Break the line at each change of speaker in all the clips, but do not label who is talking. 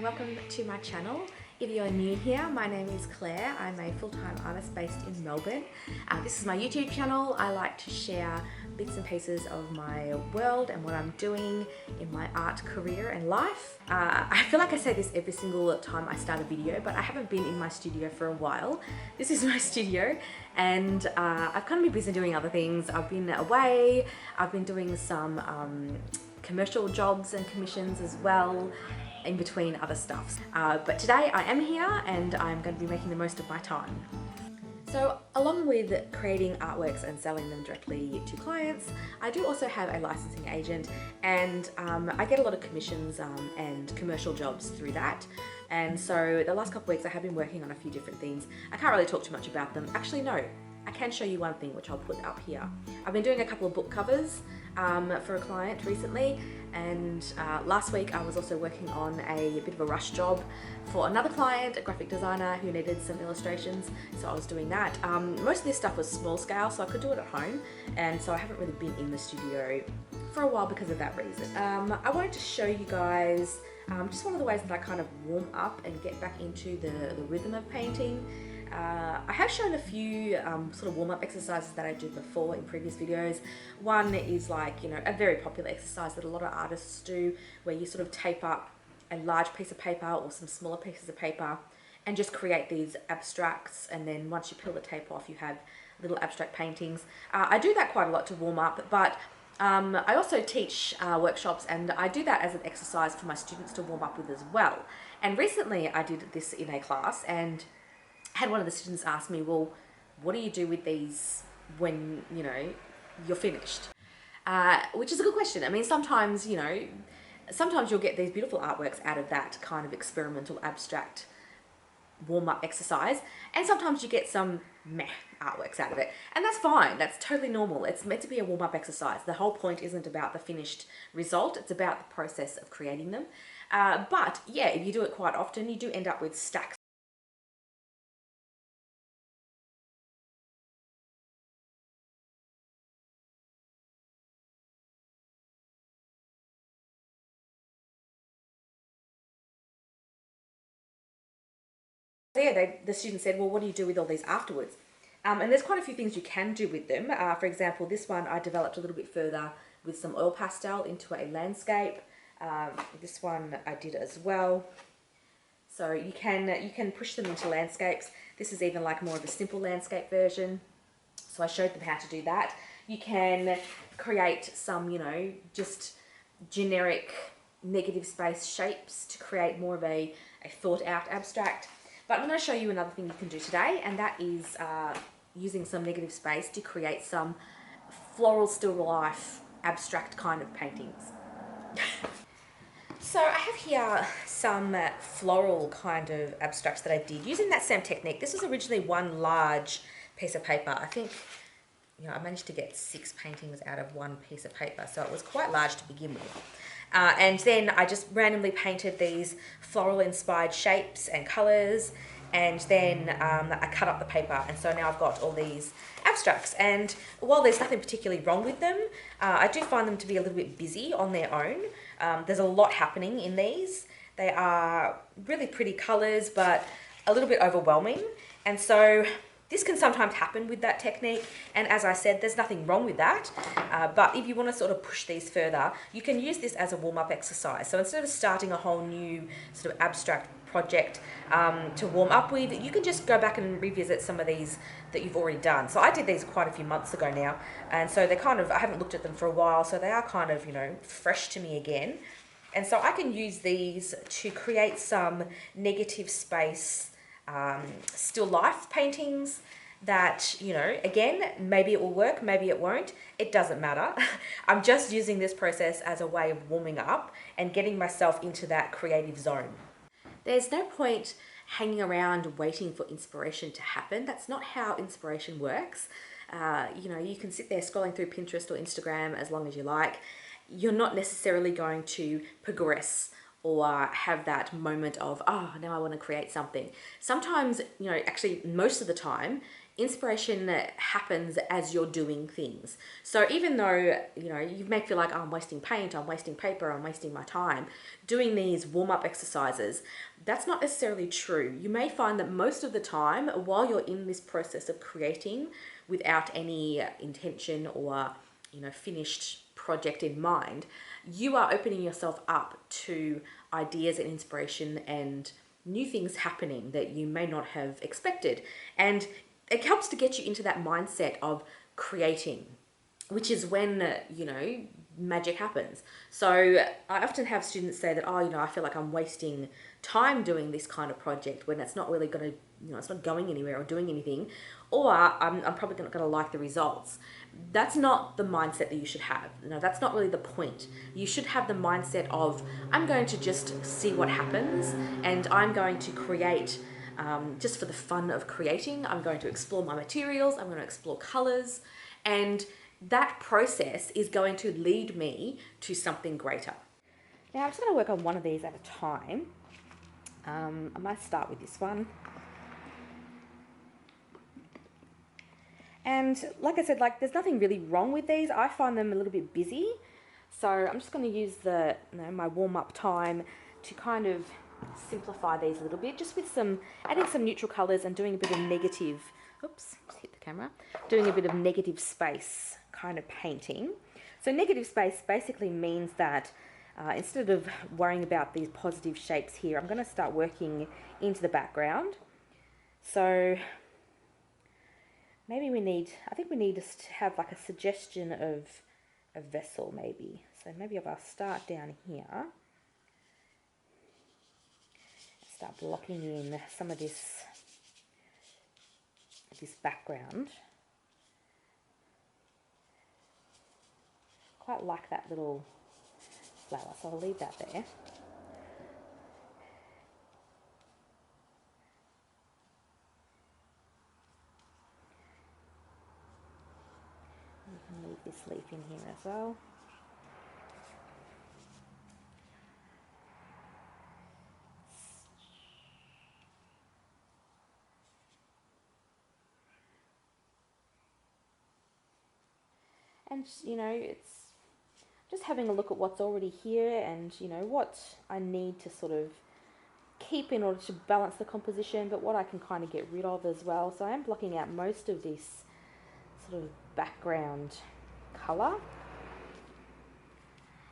welcome to my channel. If you're new here, my name is Claire. I'm a full-time artist based in Melbourne. This is my YouTube channel. I like to share bits and pieces of my world and what I'm doing in my art career and life. I feel like I say this every single time I start a video, but I haven't been in my studio for a while. This is my studio and I've kind of been busy doing other things. I've been away, I've been doing some commercial jobs and commissions as well, in between other stuff. But today I am here and I'm going to be making the most of my time. So along with creating artworks and selling them directly to clients, I do also have a licensing agent, and I get a lot of commissions and commercial jobs through that. And so the last couple of weeks I have been working on a few different things. I can't really talk too much about them. Actually, no, I can show you one thing which I'll put up here. I've been doing a couple of book covers for a client recently, and last week I was also working on a bit of a rush job for another client, a graphic designer who needed some illustrations, so I was doing that. Most of this stuff was small scale, so I could do it at home, and so I haven't really been in the studio for a while because of that reason. I wanted to show you guys just one of the ways that I kind of warm up and get back into the rhythm of painting. I have shown a few sort of warm-up exercises that I did before in previous videos. One is like, you know, a very popular exercise that a lot of artists do, where you sort of tape up a large piece of paper or some smaller pieces of paper and just create these abstracts, and then once you peel the tape off you have little abstract paintings. I do that quite a lot to warm up, but I also teach workshops, and I do that as an exercise for my students to warm up with as well. And recently I did this in a class and had one of the students ask me, well, what do you do with these when, you know, you're finished? Which is a good question. I mean, sometimes, you know, sometimes you'll get these beautiful artworks out of that kind of experimental abstract warm-up exercise, and sometimes you get some meh artworks out of it, and that's fine. That's totally normal. It's meant to be a warm-up exercise. The whole point isn't about the finished result, it's about the process of creating them. But yeah, if you do it quite often, you do end up with stacks. So yeah, the student said, well, what do you do with all these afterwards? And there's quite a few things you can do with them. For example, this one I developed a little bit further with some oil pastel into a landscape. This one I did as well. So you can push them into landscapes. This is even like more of a simple landscape version. So I showed them how to do that. You can create some, you know, just generic negative space shapes to create more of a thought out abstract. But I'm going to show you another thing you can do today, and that is using some negative space to create some floral still life abstract kind of paintings. So I have here some floral kind of abstracts that I did using that same technique. This was originally one large piece of paper. I think, you know, I managed to get 6 paintings out of one piece of paper, so it was quite large to begin with. And then I just randomly painted these floral inspired shapes and colours, and then I cut up the paper, and so now I've got all these abstracts. And while there's nothing particularly wrong with them, I do find them to be a little bit busy on their own. There's a lot happening in these. They are really pretty colours, but a little bit overwhelming, and so this can sometimes happen with that technique, and as I said, there's nothing wrong with that, but if you want to sort of push these further, you can use this as a warm-up exercise. So instead of starting a whole new sort of abstract project to warm up with, you can just go back and revisit some of these that you've already done. So I did these quite a few months ago now, and so they're kind of, I haven't looked at them for a while, so they are kind of, you know, fresh to me again. And so I can use these to create some negative space still life paintings that, you know, again, maybe it will work, maybe it won't, it doesn't matter. I'm just using this process as a way of warming up and getting myself into that creative zone. There's no point hanging around waiting for inspiration to happen. That's not how inspiration works. You know, you can sit there scrolling through Pinterest or Instagram as long as you like. You're not necessarily going to progress or have that moment of, oh, now I want to create something. Sometimes, you know, actually most of the time, inspiration happens as you're doing things. So even though, you know, you may feel like, oh, I'm wasting paint, I'm wasting paper, I'm wasting my time doing these warm-up exercises, that's not necessarily true. You may find that most of the time while you're in this process of creating without any intention or, you know, finished project in mind, you are opening yourself up to ideas and inspiration and new things happening that you may not have expected. And it helps to get you into that mindset of creating, which is when, you know, magic happens. So I often have students say that, oh, you know, I feel like I'm wasting time doing this kind of project when it's not really going to, you know, it's not going anywhere or doing anything, or I'm probably not going to like the results. That's not the mindset that you should have. No, that's not really the point. You should have the mindset of, I'm going to just see what happens and I'm going to create just for the fun of creating. I'm going to explore my materials, I'm going to explore colors, and that process is going to lead me to something greater. Now I'm just going to work on one of these at a time. I might start with this one. And like I said, like there's nothing really wrong with these. I find them a little bit busy. So I'm just going to use the, you know, my warm-up time to kind of simplify these a little bit, just with some, adding some neutral colors and doing a bit of negative, oops, just hit the camera, doing a bit of negative space kind of painting. So negative space basically means that instead of worrying about these positive shapes here, I'm going to start working into the background. So maybe I think we need to have like a suggestion of a vessel maybe. So maybe if I start down here, start blocking in some of this background. Quite like that little flower, so I'll leave that there. You can leave this leaf in here as well. And, you know, it's just having a look at what's already here and, you know, what I need to sort of keep in order to balance the composition, but what I can kind of get rid of as well. So I am blocking out most of this sort of background colour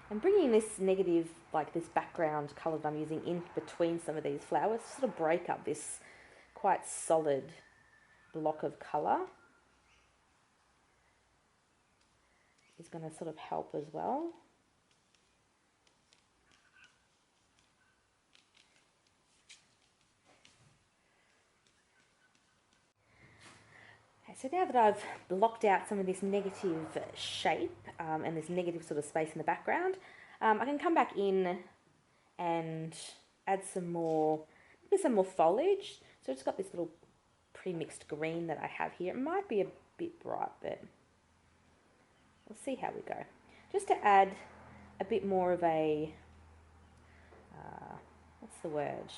and bringing this negative, like this background colour that I'm using in between some of these flowers to sort of break up this quite solid block of colour. Is going to sort of help as well. Okay, so now that I've blocked out some of this negative shape and this negative sort of space in the background, I can come back in and add maybe some more foliage. So I've just got this little pre-mixed green that I have here. It might be a bit bright, but we'll see how we go. Just to add a bit more of a, what's the word?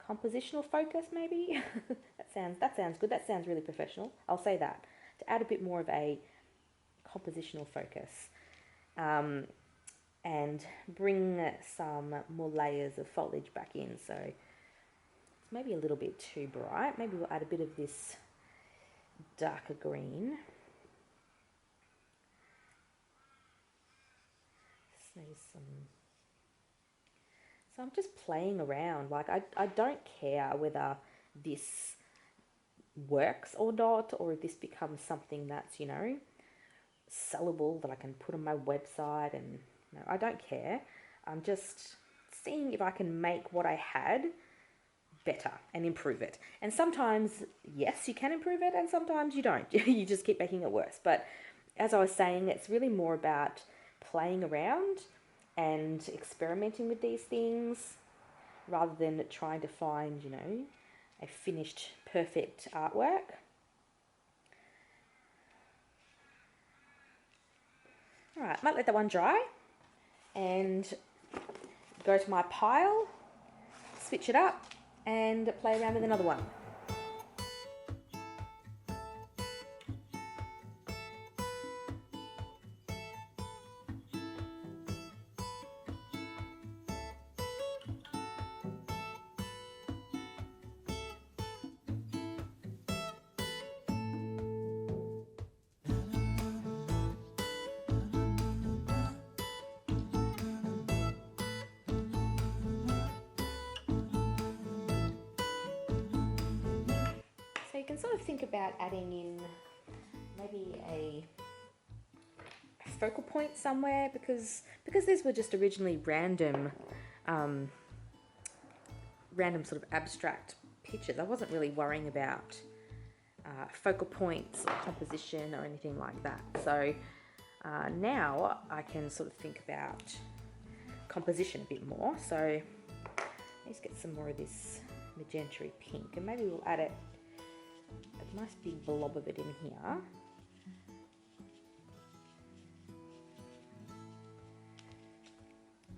Compositional focus, maybe? that sounds good. That sounds really professional. I'll say that. To add a bit more of a compositional focus. And bring some more layers of foliage back in. So it's maybe a little bit too bright. Maybe we'll add a bit of this darker green. So I'm just playing around. Like I don't care whether this works or not, or if this becomes something that's, you know, sellable that I can put on my website, and you know, I don't care. I'm just seeing if I can make what I had better and improve it. And sometimes, yes, you can improve it, and sometimes you don't. You just keep making it worse. But as I was saying, it's really more about playing around and experimenting with these things rather than trying to find, you know, a finished, perfect artwork. All right, might let that one dry and go to my pile, switch it up and play around with another one. So you can sort of think about adding in maybe a focal point somewhere, because these were just originally random sort of abstract pictures. I wasn't really worrying about focal points or composition or anything like that. So now I can sort of think about composition a bit more. So let's get some more of this magenta pink, and maybe we'll add a nice big blob of it in here.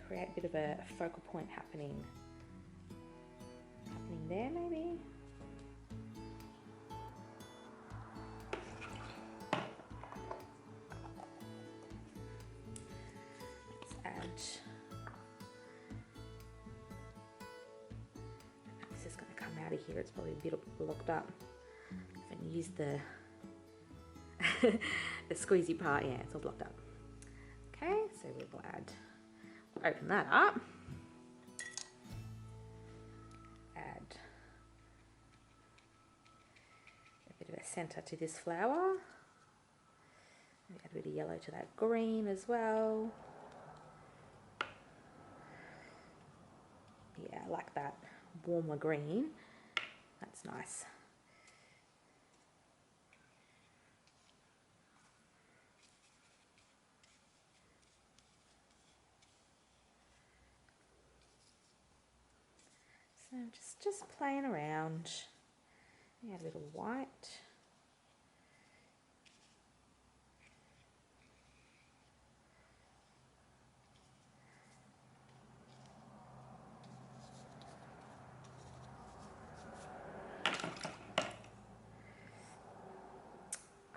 Create a bit of a focal point happening there, maybe. Let's add. This is going to come out of here. It's probably a bit blocked up. I haven't used the the squeezy part. Yeah, it's all blocked up. Okay, so we will add. Open that up. Add a bit of a centre to this flower. Maybe add a bit of yellow to that green as well. Yeah, I like that warmer green. That's nice. So just playing around. Add a little white.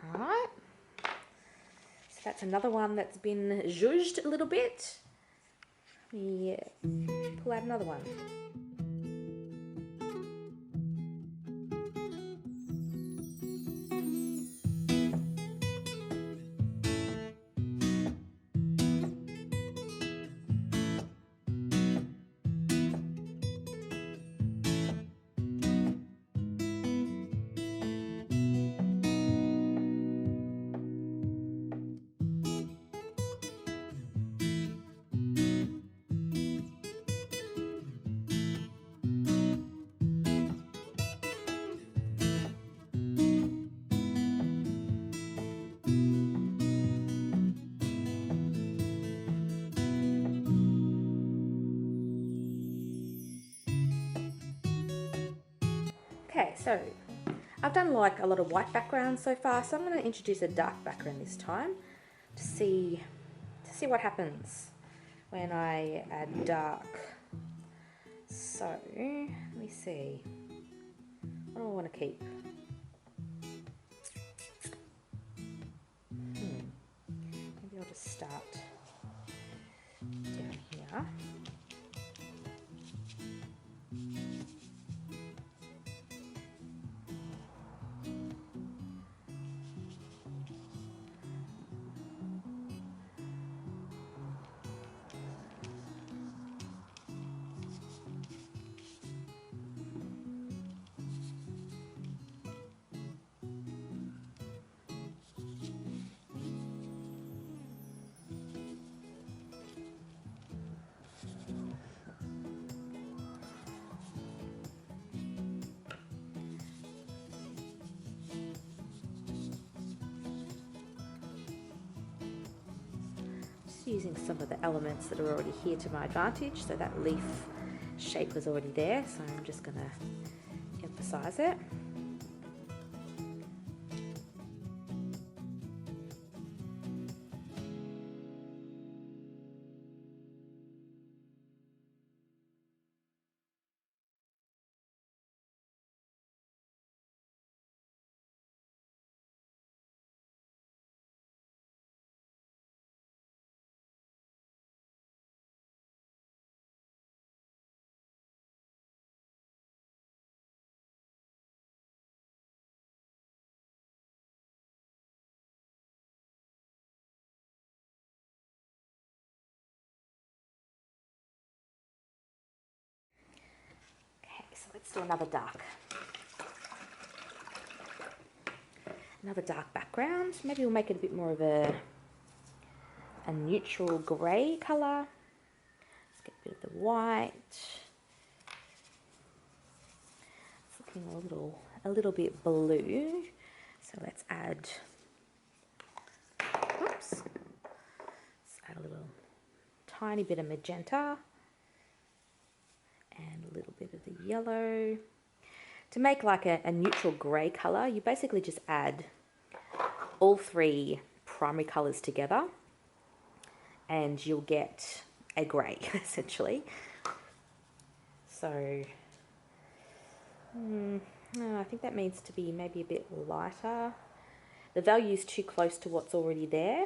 All right. So that's another one that's been zhuzhed a little bit. Let me pull out another one. Okay, so I've done like a lot of white background so far, so I'm going to introduce a dark background this time to see what happens when I add dark. So let me see, what do I want to keep? Maybe I'll just start down here. Using some of the elements that are already here to my advantage. So that leaf shape was already there, so I'm just going to emphasize it. Okay, so let's do another dark. another dark background. Maybe we'll make it a bit more of a neutral grey colour. Let's get a bit of the white. It's looking a little bit blue. So let's add, oops, let's add a little tiny bit of magenta and a little bit of the yellow. To make like a neutral grey colour, you basically just add all three primary colours together and you'll get a grey, essentially. So, I think that needs to be maybe a bit lighter. The value is too close to what's already there.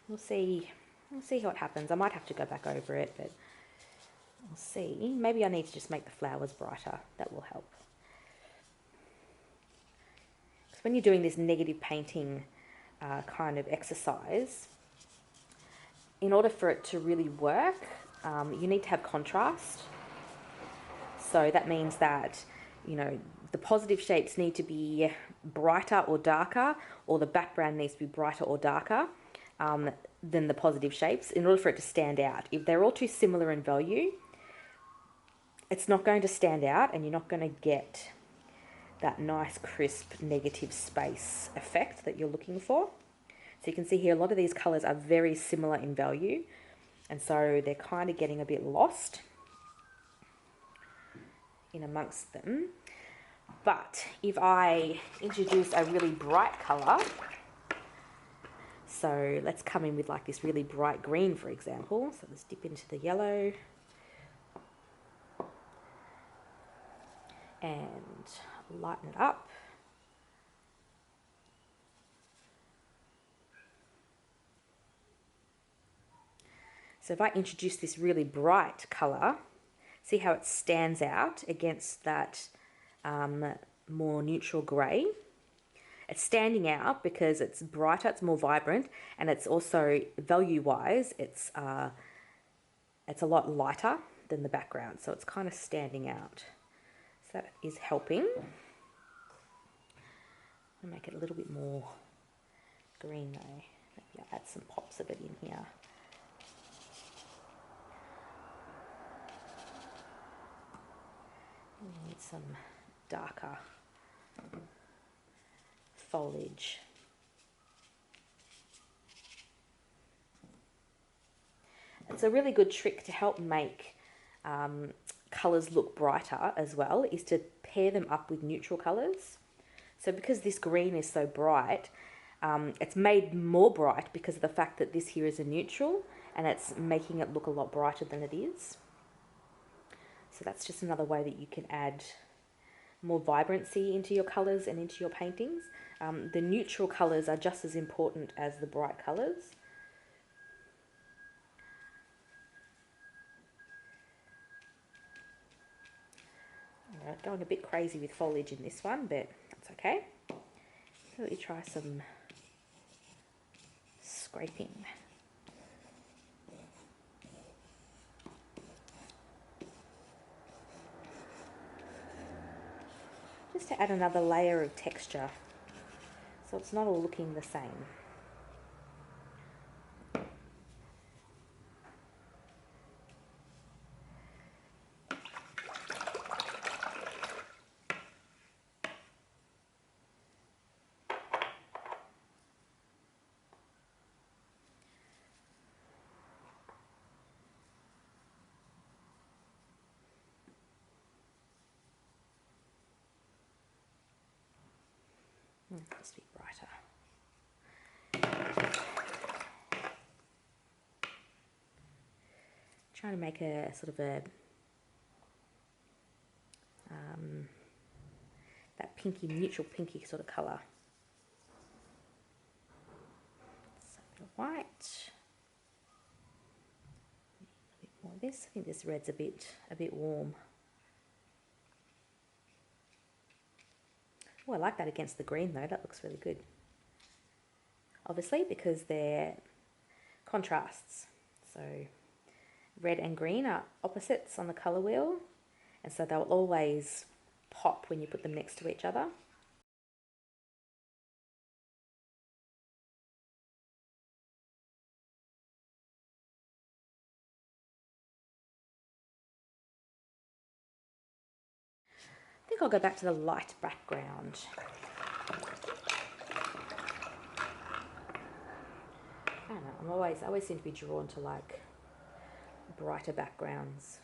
We'll see how it happens. I might have to go back over it, but we'll see. Maybe I need to just make the flowers brighter. That will help. Because when you're doing this negative painting kind of exercise, in order for it to really work, you need to have contrast. So that means that, you know, the positive shapes need to be brighter or darker, or the background needs to be brighter or darker than the positive shapes in order for it to stand out. If they're all too similar in value, it's not going to stand out and you're not going to get that nice crisp negative space effect that you're looking for. So you can see here a lot of these colours are very similar in value, and so they're kind of getting a bit lost in amongst them. But if I introduce a really bright colour, so let's come in with like this really bright green, for example. So let's dip into the yellow and lighten it up. So if I introduce this really bright colour, see how it stands out against that more neutral grey. It's standing out because it's brighter, it's more vibrant, and it's also value-wise, it's a lot lighter than the background, so it's kind of standing out. So that is helping. I'll make it a little bit more green though. Maybe I'll add some pops of it in here. We need some darker foliage. It's a really good trick to help make colours look brighter as well, is to pair them up with neutral colours. So because this green is so bright, it's made more bright because of the fact that this here is a neutral, and it's making it look a lot brighter than it is. So that's just another way that you can add more vibrancy into your colours and into your paintings. The neutral colours are just as important as the bright colours. Alright, going a bit crazy with foliage in this one, but that's okay. So let me try some scraping. Just to add another layer of texture, so it's not all looking the same. Let's be brighter. Trying to make a sort of a that pinky, neutral pinky sort of colour. So a bit of white. A bit more of this. I think this red's a bit warm. Oh, I like that against the green though, that looks really good. Obviously because they're contrasts. So red and green are opposites on the colour wheel, and so they'll always pop when you put them next to each other. think I'll go back to the light background. I don't know, I always seem to be drawn to like brighter backgrounds.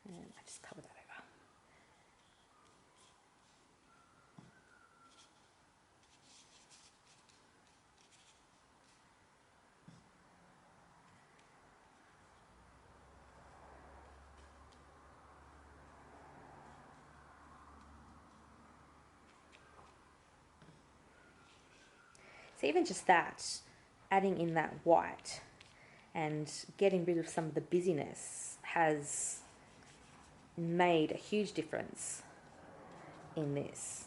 And I just cover that over. So even just that, adding in that white and getting rid of some of the busyness has made a huge difference in this.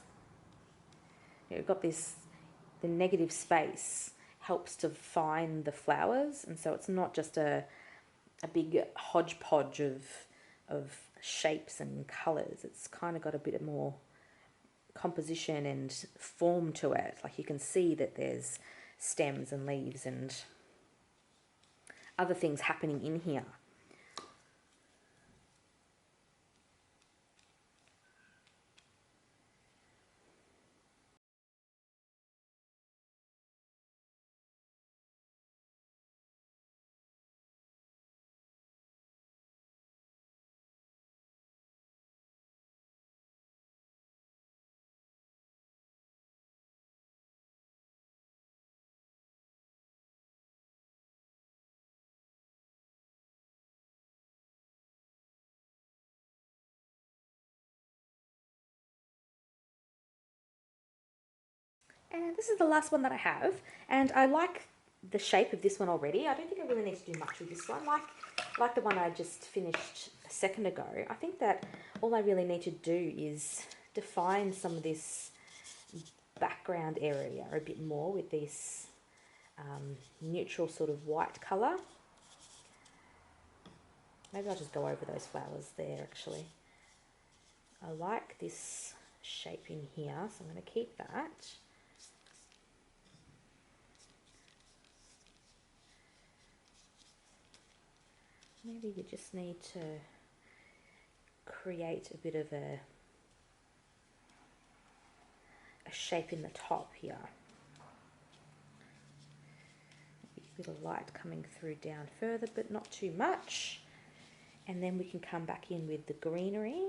You've got this, the negative space helps to define the flowers, and so it's not just a big hodgepodge of shapes and colours. It's kind of got a bit more composition and form to it. Like you can see that there's stems and leaves and other things happening in here. And this is the last one that I have, and I like the shape of this one already. I don't think I really need to do much with this one. Like the one I just finished a second ago, I think that all I really need to do is define some of this background area a bit more with this neutral sort of white colour. Maybe I'll just go over those flowers there actually. I like this shape in here, so I'm going to keep that. Maybe you just need to create a bit of a shape in the top here. A bit of light coming through down further, but not too much. And then we can come back in with the greenery.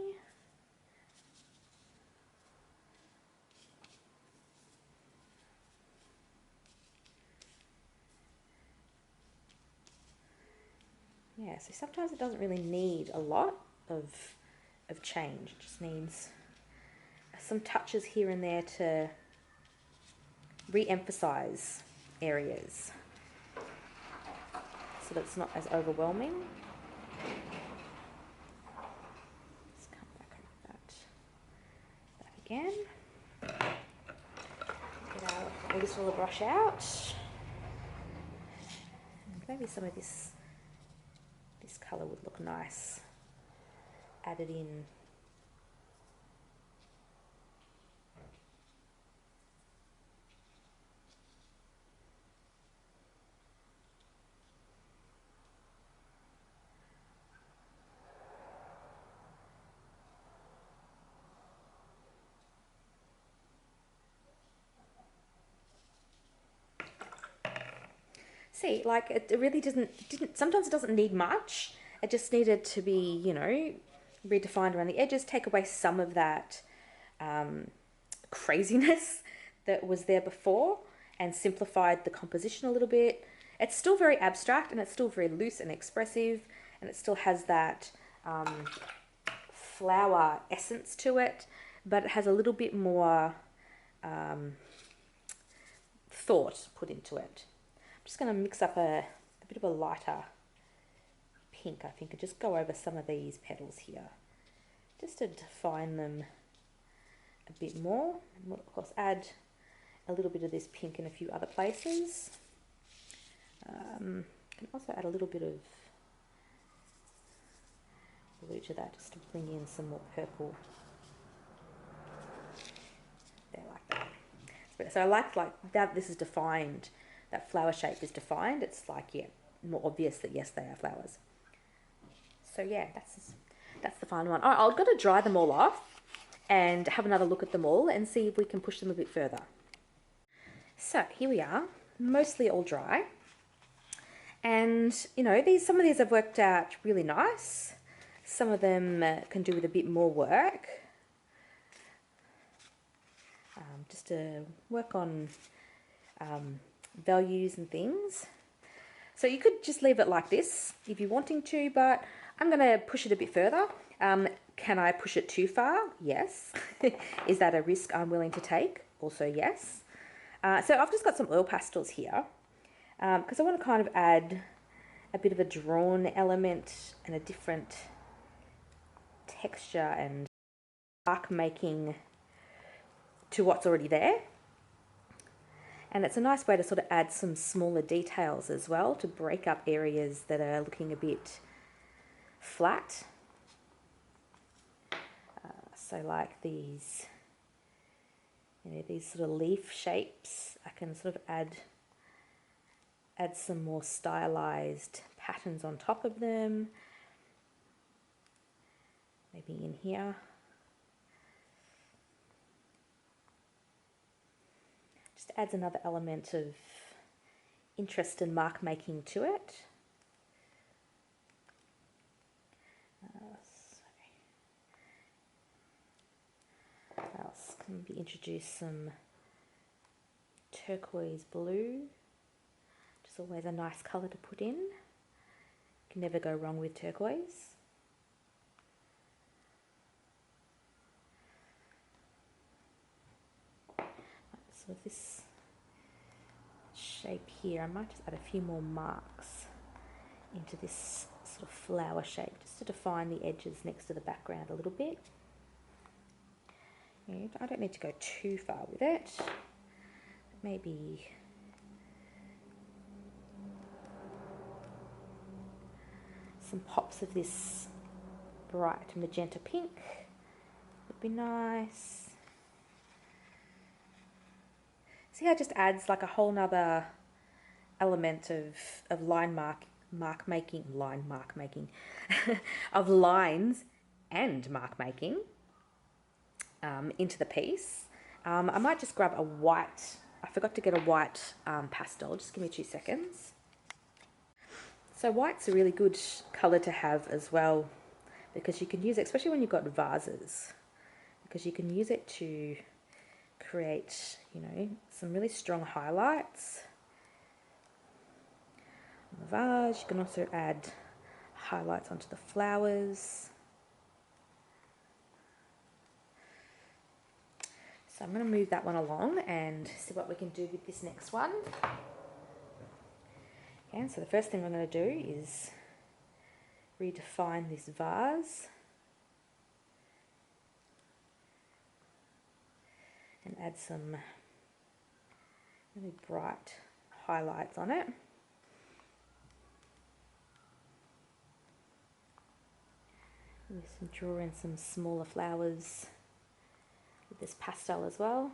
Yeah, so sometimes it doesn't really need a lot of change. It just needs some touches here and there to re-emphasize areas so that it's not as overwhelming. Let's come back over that again. Get our this roller brush out. And maybe some of this colour would look nice added in. See, like it really sometimes it doesn't need much. It just needed to be, you know, redefined around the edges, take away some of that craziness that was there before and simplified the composition a little bit. It's still very abstract and it's still very loose and expressive, and it still has that flower essence to it, but it has a little bit more thought put into it. I'm just going to mix up a bit of a lighter pink, I think, and just go over some of these petals here, just to define them a bit more. And we'll of course add a little bit of this pink in a few other places. Can also add a little bit of blue to that, just to bring in some more purple. There, like that. So I like that this is defined. That flower shape is defined. It's like, yeah, more obvious that yes, they are flowers. So yeah, that's the final one. All right, I've got to dry them all off and have another look at them all and see if we can push them a bit further. So here we are, mostly all dry. And you know, some of these have worked out really nice. Some of them can do with a bit more work. Just to work on values and things. So you could just leave it like this if you're wanting to, but I'm going to push it a bit further. Can I push it too far? Yes. Is that a risk I'm willing to take? Also yes. So I've just got some oil pastels here because I want to kind of add a bit of a drawn element and a different texture and mark making to what's already there. And it's a nice way to sort of add some smaller details as well to break up areas that are looking a bit flat. So like these, you know, these sort of leaf shapes, I can sort of add some more stylized patterns on top of them. Maybe in here. Just adds another element of interest and mark making to it. Else can we introduce some turquoise blue, which is always a nice colour to put in. Can never go wrong with turquoise. So this shape here, I might just add a few more marks into this sort of flower shape, just to define the edges next to the background a little bit. I don't need to go too far with it. Maybe some pops of this bright magenta pink would be nice. See how it just adds like a whole nother element of mark making of lines and mark making into the piece. I might just grab a white, I forgot to get a white pastel, just give me 2 seconds. So white's a really good colour to have as well, because you can use it, especially when you've got vases, because you can use it to create, you know, some really strong highlights on the vase. You can also add highlights onto the flowers. So I'm going to move that one along and see what we can do with this next one. Okay, so the first thing I'm going to do is redefine this vase and add some really bright highlights on it. Just draw in some smaller flowers with this pastel as well.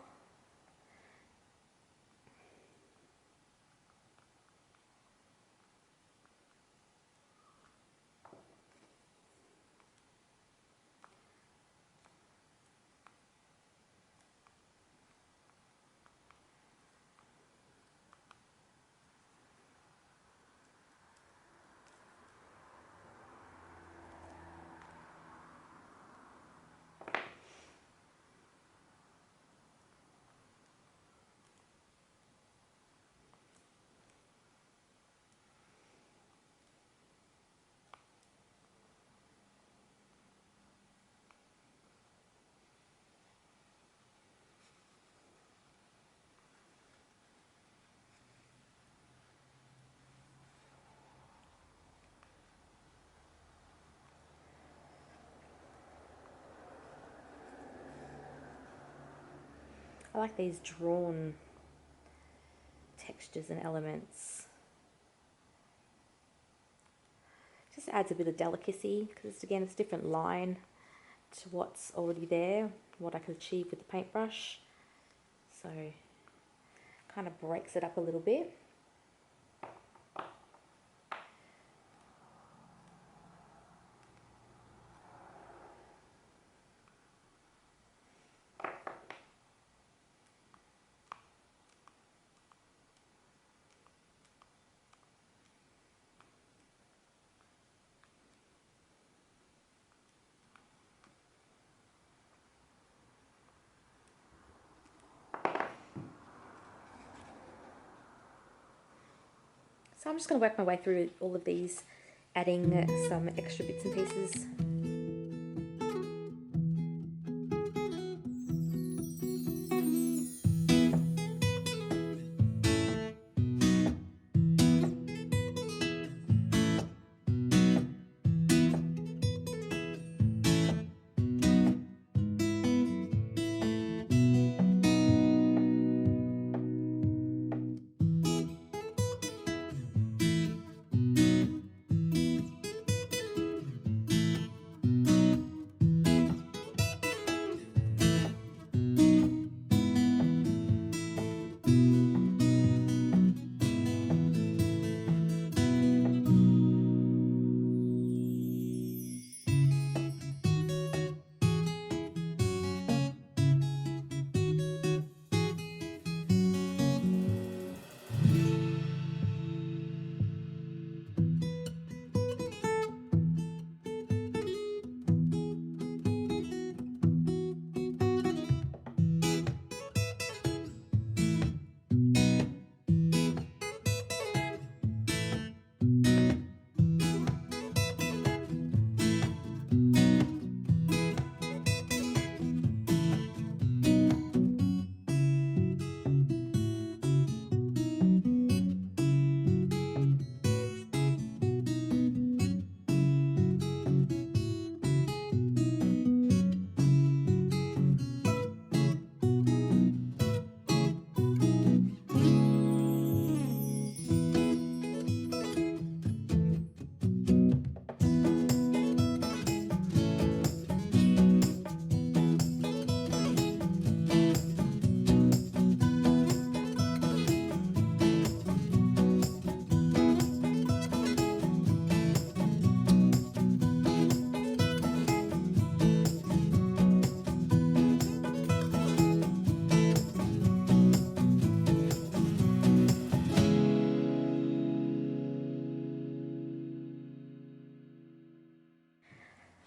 I like these drawn textures and elements. Just adds a bit of delicacy, because again it's a different line to what's already there, what I could achieve with the paintbrush. So kind of breaks it up a little bit. So I'm just going to work my way through all of these, adding some extra bits and pieces.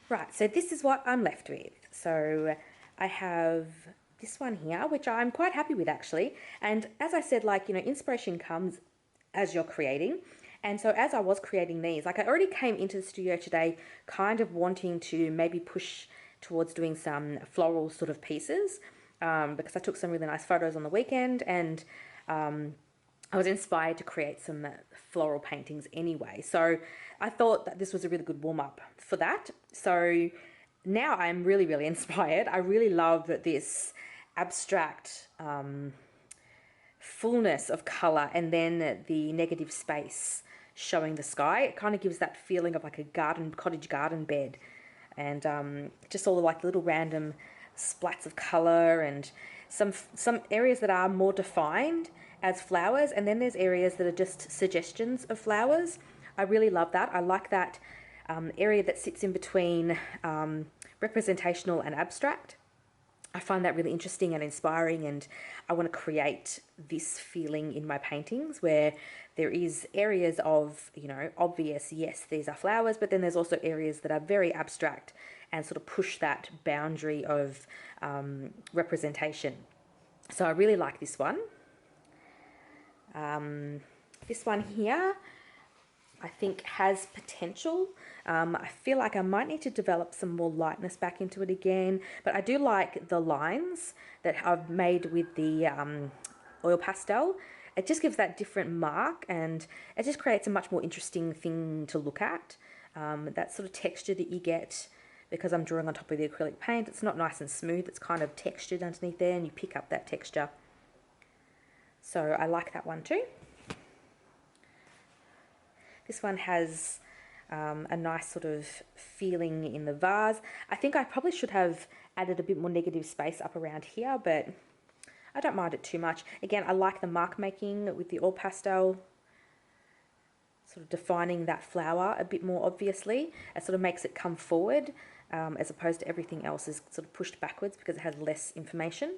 Right, so this is what I'm left with. So I have this one here, which I'm quite happy with actually. And as I said, like, you know, inspiration comes as you're creating. And so as I was creating these, like I already came into the studio today kind of wanting to maybe push towards doing some floral sort of pieces, because I took some really nice photos on the weekend, and I was inspired to create some floral paintings anyway. So I thought that this was a really good warm-up for that. So now I'm really, really inspired. I really love this abstract fullness of color, and then the negative space showing the sky. It kind of gives that feeling of like a cottage garden bed, and just all the like little random splats of color, and some areas that are more defined as flowers, and then there's areas that are just suggestions of flowers. I really love that. I like that area that sits in between representational and abstract. I find that really interesting and inspiring, and I want to create this feeling in my paintings where there is areas of, you know, obvious, yes, these are flowers, but then there's also areas that are very abstract and sort of push that boundary of representation. So I really like this one. This one here, I think has potential. I feel like I might need to develop some more lightness back into it again, but I do like the lines that I've made with the oil pastel. It just gives that different mark, and it just creates a much more interesting thing to look at. That sort of texture that you get because I'm drawing on top of the acrylic paint. It's not nice and smooth, it's kind of textured underneath there, and you pick up that texture. So I like that one too. This one has a nice sort of feeling in the vase. I think I probably should have added a bit more negative space up around here, but I don't mind it too much. Again, I like the mark making with the oil pastel, sort of defining that flower a bit more obviously. It sort of makes it come forward, as opposed to everything else is sort of pushed backwards because it has less information.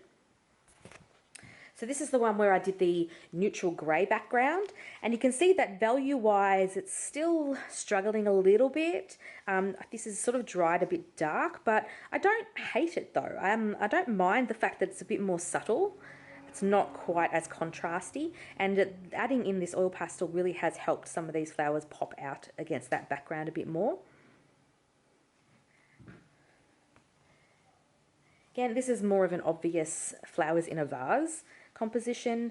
So this is the one where I did the neutral grey background, and you can see that value-wise it's still struggling a little bit. This is sort of dried a bit dark, but I don't hate it though. I don't mind the fact that it's a bit more subtle. It's not quite as contrasty, and adding in this oil pastel really has helped some of these flowers pop out against that background a bit more. Again, this is more of an obvious flowers in a vase composition,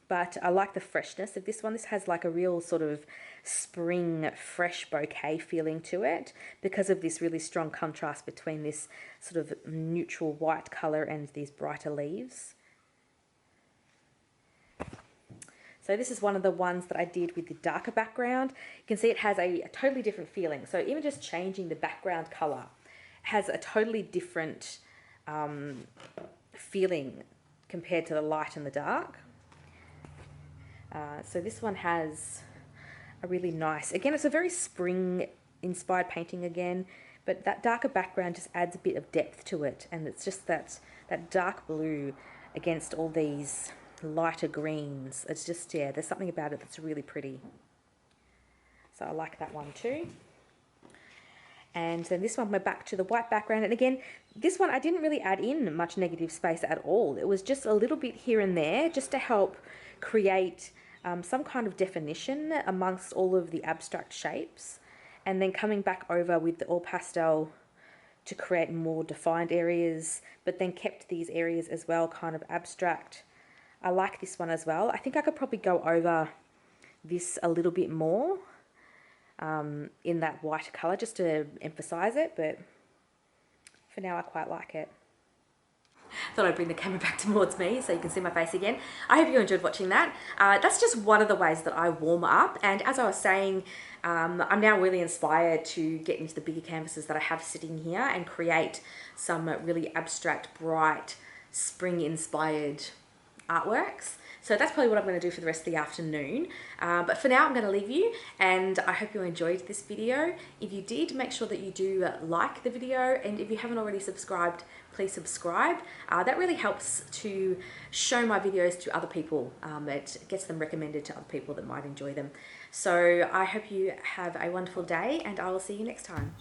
but I like the freshness of this one. This has like a real sort of spring, fresh bouquet feeling to it because of this really strong contrast between this sort of neutral white color and these brighter leaves. So this is one of the ones that I did with the darker background. You can see it has a totally different feeling. So even just changing the background color has a totally different feeling compared to the light and the dark. So this one has a really nice, again, it's a very spring inspired painting again, but that darker background just adds a bit of depth to it, and it's just that dark blue against all these lighter greens. It's just, yeah, there's something about it that's really pretty. So I like that one too. And then this one, we're back to the white background. And again, this one, I didn't really add in much negative space at all. It was just a little bit here and there just to help create some kind of definition amongst all of the abstract shapes. And then coming back over with the oil pastel to create more defined areas, but then kept these areas as well kind of abstract. I like this one as well. I think I could probably go over this a little bit more in that white color just to emphasize it, but for now I quite like it. Thought I'd bring the camera back towards me so you can see my face again. I hope you enjoyed watching that. That's just one of the ways that I warm up, and as I was saying, I'm now really inspired to get into the bigger canvases that I have sitting here and create some really abstract, bright, spring inspired artworks. So that's probably what I'm going to do for the rest of the afternoon. But for now, I'm going to leave you, and I hope you enjoyed this video. If you did, make sure that you do like the video, and if you haven't already subscribed, please subscribe. That really helps to show my videos to other people. It gets them recommended to other people that might enjoy them. So I hope you have a wonderful day, and I will see you next time.